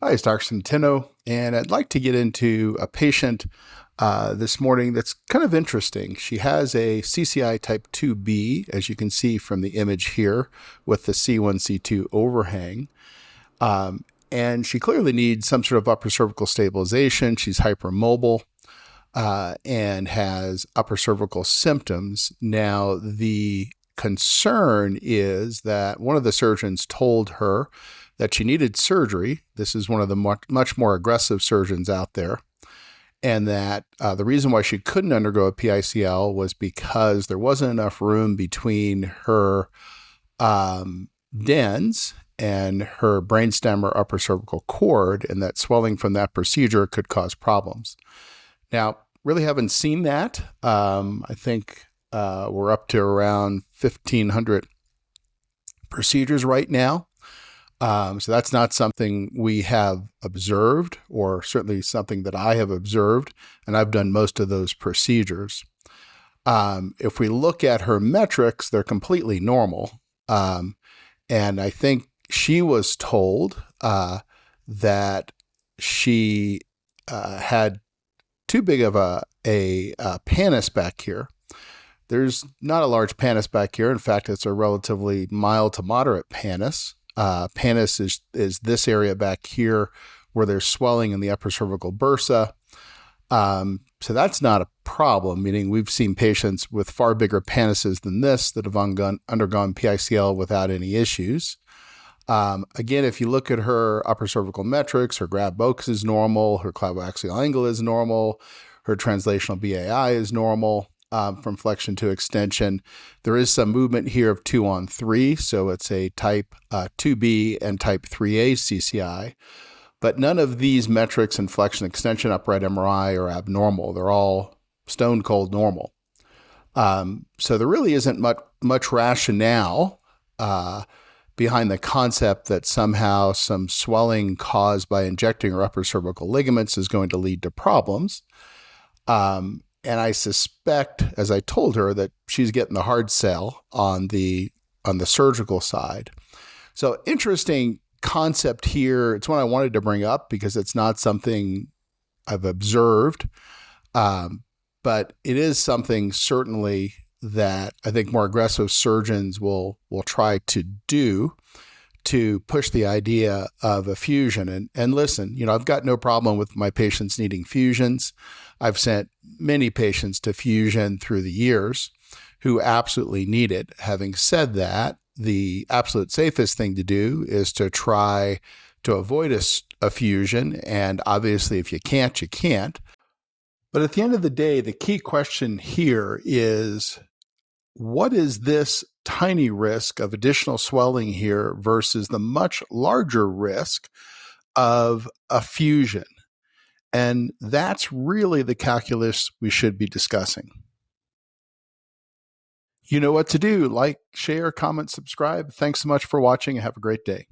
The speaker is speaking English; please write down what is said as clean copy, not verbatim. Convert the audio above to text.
Hi, it's Dr. Centeno, and I'd like to get into a patient this morning that's kind of interesting. She has a CCI Type 2B, as you can see from the image here, with the C1, C2 overhang. And she clearly needs some sort of upper cervical stabilization. She's hypermobile and has upper cervical symptoms. Now, the concern is that one of the surgeons told her that she needed surgery. This is one of the much more aggressive surgeons out there. And that the reason why she couldn't undergo a PICL was because there wasn't enough room between her dens and her brainstem or upper cervical cord, and that swelling from that procedure could cause problems. Now, really haven't seen that. I think we're up to around 1,500 procedures right now. So that's not something we have observed, or certainly something that I have observed, and I've done most of those procedures. If we look at her metrics, they're completely normal. And I think she was told that she had too big of a pannus back here. There's not a large pannus back here. In fact, it's a relatively mild to moderate pannus. Pannus is this area back here where there's swelling in the upper cervical bursa. So that's not a problem, meaning we've seen patients with far bigger pannuses than this that have undergone PICL without any issues. Again, if you look at her upper cervical metrics, her Grabb-Oakes is normal, her clivoaxial angle is normal, her translational BAI is normal. From flexion to extension. There is some movement here of 2 on 3, so it's a type 2B and type 3A CCI, but none of these metrics in flexion extension upright MRI are abnormal. They're all stone cold normal. So there really isn't much rationale behind the concept that somehow some swelling caused by injecting her upper cervical ligaments is going to lead to problems. And I suspect, as I told her, that she's getting the hard sell on the surgical side. So interesting concept here. It's one I wanted to bring up because it's not something I've observed, but it is something certainly that I think more aggressive surgeons will try to do to push the idea of a fusion. And listen, I've got no problem with my patients needing fusions. I've sent many patients to fusion through the years who absolutely need it. Having said that, the absolute safest thing to do is to try to avoid a fusion. And obviously, if you can't, you can't. But at the end of the day, the key question here is, what is this tiny risk of additional swelling here versus the much larger risk of a fusion? And that's really the calculus we should be discussing. You know what to do. Like, share, comment, subscribe. Thanks so much for watching and have a great day.